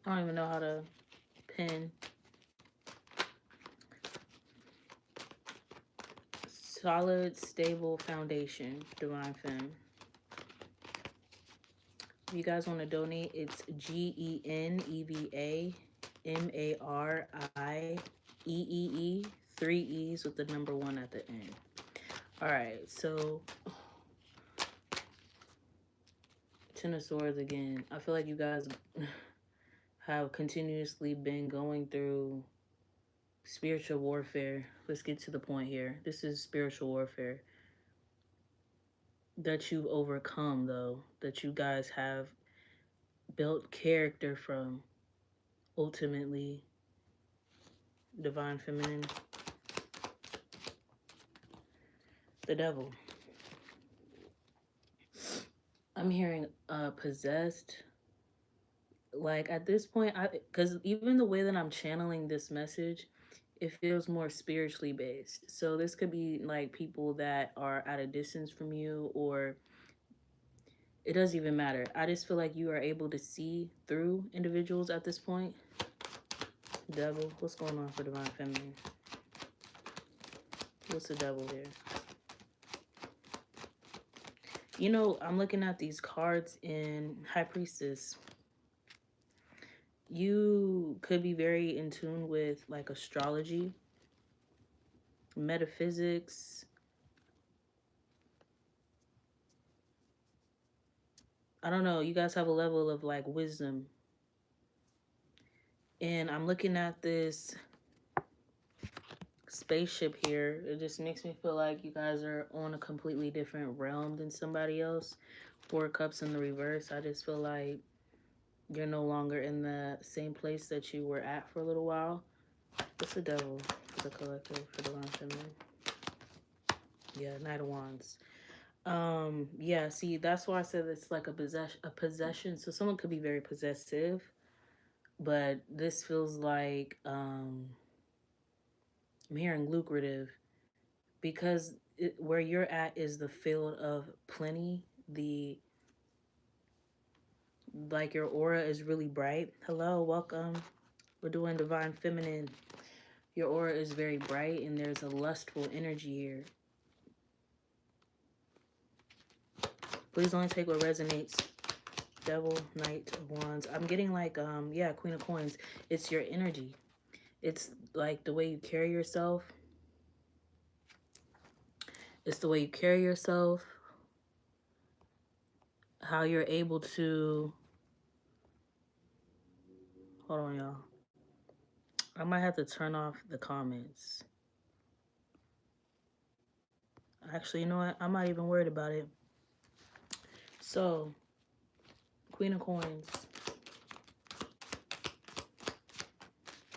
I don't even know how to pin. Solid, stable foundation, Divine Femme. If you guys want to donate, it's GENEVA MARIEEE, 3 E's with the number 1 at the end. All right, so Ten of Swords again. I feel like you guys have continuously been going through spiritual warfare. Let's get to the point here. This is spiritual warfare that you've overcome, though, that you guys have built character from. Ultimately, Divine Feminine, the Devil. I'm hearing possessed. Like at this point, because even the way that I'm channeling this message, it feels more spiritually based. So this could be like people that are at a distance from you, or it doesn't even matter. I just feel like you are able to see through individuals at this point. Devil, what's going on for Divine Feminine? What's the devil here? You know, I'm looking at these cards in High Priestess. You could be very in tune with like astrology, metaphysics. I don't know. You guys have a level of like wisdom. And I'm looking at this spaceship here. It just makes me feel like you guys are on a completely different realm than somebody else. 4 Cups in the reverse. I just feel like you're no longer in the same place that you were at for a little while. What's the devil for the collective, for Divine Feminine? Yeah, Knight of Wands. Yeah, see, that's why I said it's like a possession. So someone could be very possessive, but this feels like I'm hearing lucrative, because where you're at is the field of plenty. The Like your aura is really bright. Hello, welcome. We're doing Divine Feminine. Your aura is very bright and there's a lustful energy here. Please only take what resonates. Devil, Knight of Wands. I'm getting like yeah, Queen of Coins. It's your energy. It's like the way you carry yourself. It's the way you carry yourself. How you're able to, hold on y'all. I might have to turn off the comments. Actually, you know what? I'm not even worried about it. So, Queen of Coins,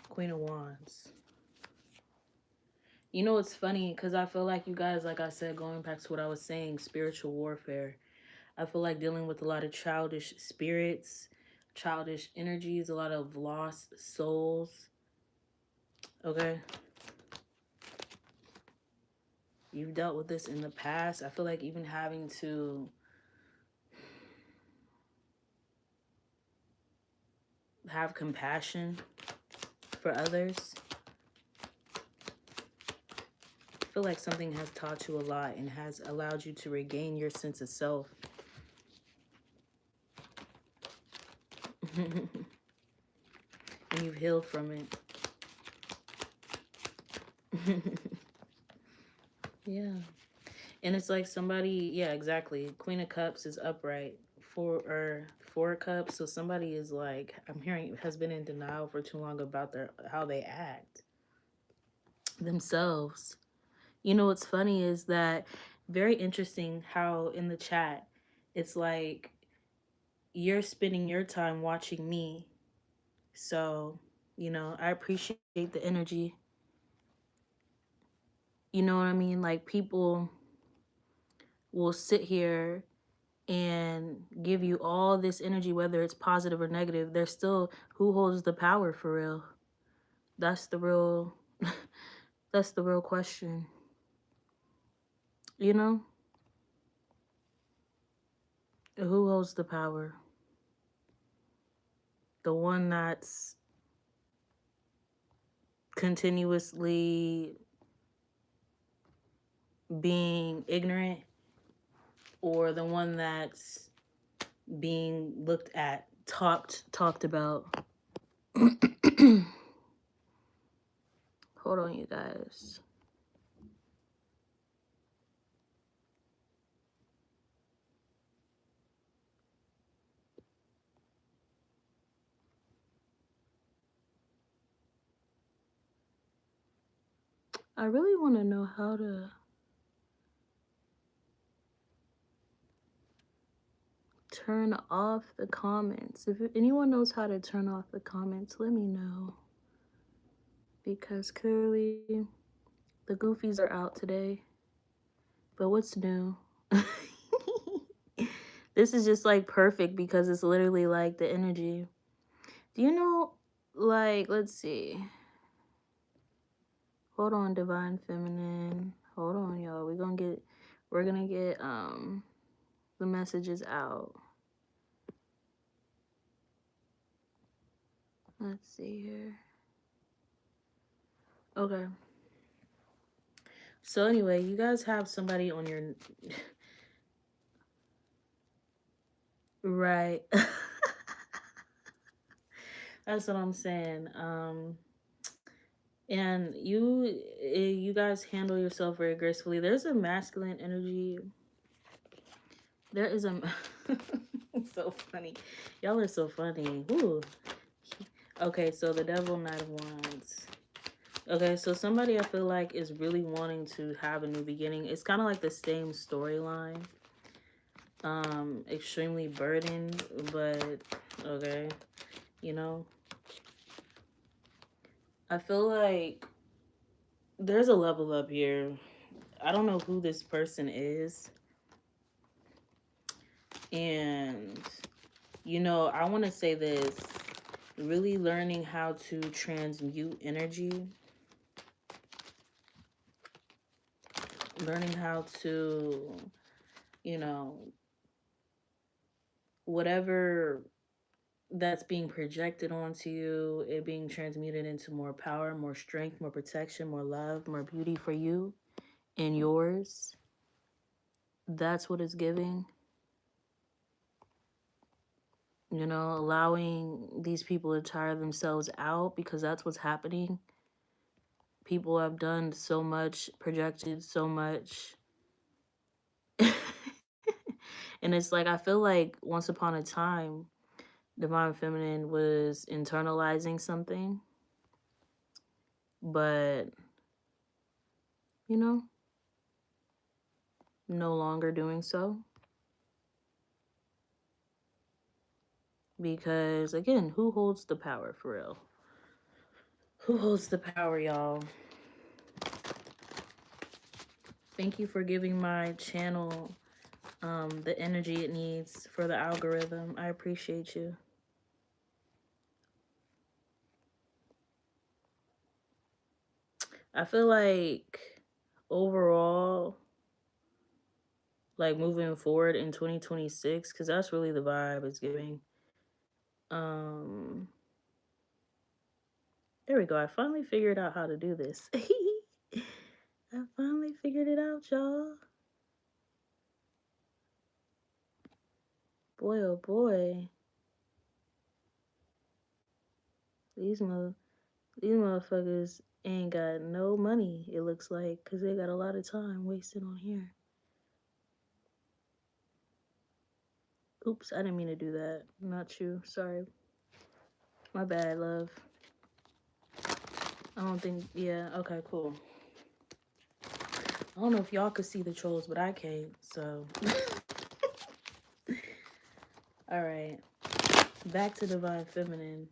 Queen of Wands. You know, it's funny because I feel like you guys, like I said, going back to what I was saying, spiritual warfare. I feel like dealing with a lot of childish spirits, childish energies, a lot of lost souls. Okay? You've dealt with this in the past. I feel like even having to have compassion for others. I feel like something has taught you a lot and has allowed you to regain your sense of self. And you've healed from it. Yeah. And it's like somebody, yeah, exactly. Queen of Cups is upright. Four Cups. So somebody is like, I'm hearing, has been in denial for too long about how they act themselves. You know what's funny is that, very interesting how in the chat it's like you're spending your time watching me. So, you know, I appreciate the energy. You know what I mean? Like people will sit here and give you all this energy, whether it's positive or negative. They're still, who holds the power for real? That's the real that's the real question. You know? Who holds the power? the one that's continuously being ignorant, or the one that's being looked at, talked about. Hold on, you guys. I really want to know how to turn off the comments. If anyone knows how to turn off the comments, let me know. Because clearly the goofies are out today. But what's new? This is just like perfect because it's literally like the energy. Do you know, like, let's see. Hold on, Divine Feminine. Hold on, y'all. We're gonna get the messages out. Let's see here. Okay. So anyway, you guys have somebody on your right. That's what I'm saying. And you guys handle yourself very gracefully. There's a masculine energy. There is a so funny. Y'all are so funny. Ooh. Okay, so the devil, Knight of Wands. Okay, so somebody I feel like is really wanting to have a new beginning. It's kind of like the same storyline. Extremely burdened, but okay, you know. I feel like there's a level up here. I don't know who this person is. And, you know, I want to say this. Really learning how to transmute energy. Learning how to, you know, whatever that's being projected onto you, it being transmuted into more power, more strength, more protection, more love, more beauty for you and yours. That's what it's giving. You know, allowing these people to tire themselves out, because that's what's happening. People have done so much, projected so much. And it's like, I feel like once upon a time, Divine Feminine was internalizing something, but, you know, no longer doing so. Because, again, who holds the power for real? Who holds the power, y'all? Thank you for giving my channel the energy it needs for the algorithm. I appreciate you. I feel like overall, like moving forward in 2026, because that's really the vibe it's giving. There we go. I finally figured out how to do this. I finally figured it out, y'all. Boy, oh boy. These motherfuckers ain't got no money, it looks like, because they got a lot of time wasted on here. Oops, I didn't mean to do that. Not you. Sorry. My bad, love. I don't think, yeah, okay, cool. I don't know if y'all could see the trolls, but I can't, so. All right. Back to Divine Feminine.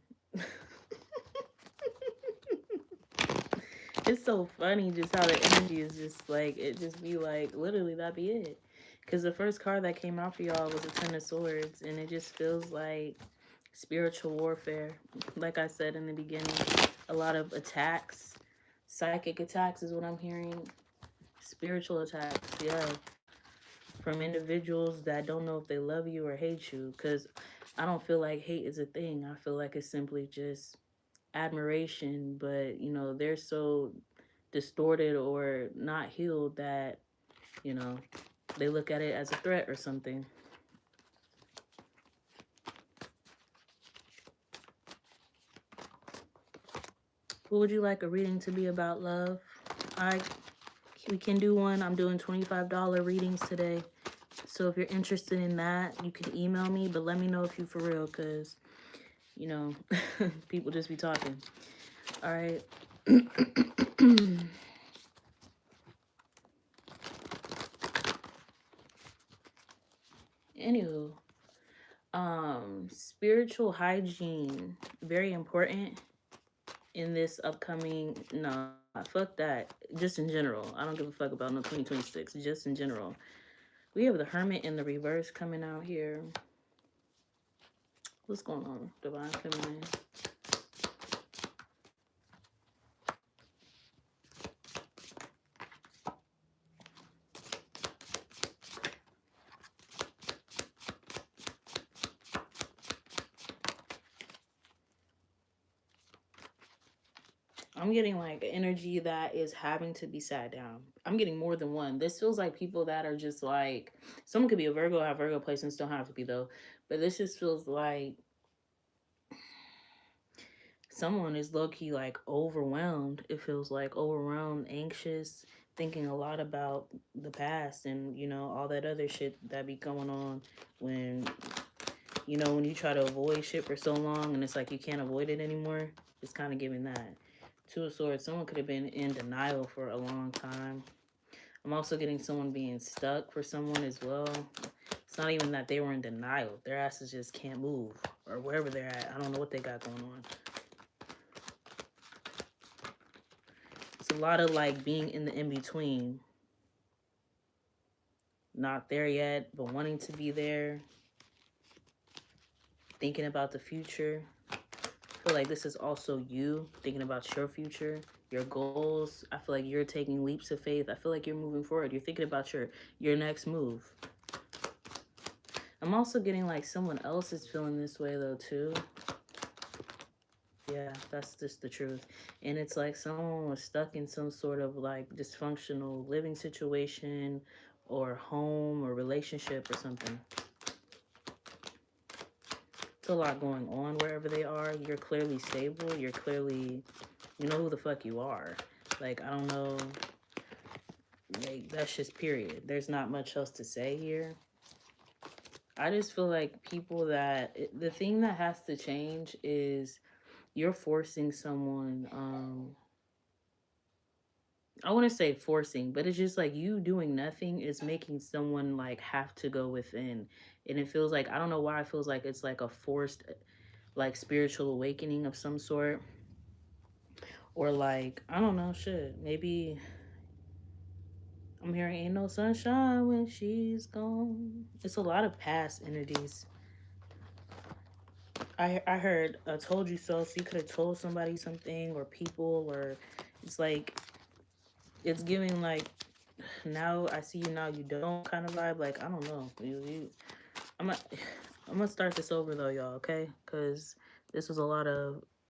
It's so funny just how the energy is just like, it just be like, literally, that'd be it. Because the first card that came out for y'all was a Ten of Swords, and it just feels like spiritual warfare. Like I said in the beginning, a lot of attacks. Psychic attacks is what I'm hearing. Spiritual attacks, yeah. from individuals that don't know if they love you or hate you. Because I don't feel like hate is a thing. I feel like it's simply just admiration, but they're so distorted or not healed that you know they look at it as a threat or something. What would you like a reading to be about, love? I We can do one. I'm doing $25 readings today. So if you're interested in that, you can email me, but let me know if you for real, because, you know, people just be talking. All right. Anywho, spiritual hygiene, very important in this upcoming, no, fuck that. Just in general. I don't give a fuck about no 2026. Just in general. We have the Hermit in the reverse coming out here. What's going on, Divine Feminine? I'm getting like energy that is having to be sat down. I'm getting more than one. This feels like people that are just like, someone could be a Virgo, have Virgo placements, don't have to be though. But this just feels like someone is low key like overwhelmed. It feels like overwhelmed, anxious, thinking a lot about the past and all that other shit that be going on when when you try to avoid shit for so long and it's like you can't avoid it anymore. It's kind of giving that. Two of Swords, someone could have been in denial for a long time. I'm also getting someone being stuck for someone as well. It's not even that they were in denial. Their asses just can't move or wherever they're at. I don't know what they got going on. It's a lot of like being in the in-between. Not there yet, but wanting to be there. Thinking about the future. I feel like this is also you thinking about your future, your goals. I feel like you're taking leaps of faith. I feel like you're moving forward. You're thinking about your next move. I'm also getting like someone else is feeling this way though too. Yeah, that's just the truth. And it's like someone was stuck in some sort of like dysfunctional living situation or home or relationship or something. It's a lot going on wherever they are. You're clearly stable. You're clearly, you know who the fuck you are. Like, I don't know. Like, that's just period. There's not much else to say here. I just feel like people that, the thing that has to change is you're forcing someone, I want to say forcing, but it's just like you doing nothing is making someone like have to go within. And it feels like, I don't know why it feels like it's like a forced, like spiritual awakening of some sort. Or like, I don't know, shit. Maybe I'm hearing ain't no sunshine when she's gone. It's a lot of past energies. I heard told you so, so you could have told somebody something or people, or it's like it's giving like now I see you, now you don't kind of vibe. Like, I don't know. I'm gonna start this over though, y'all, okay? Because this was a lot of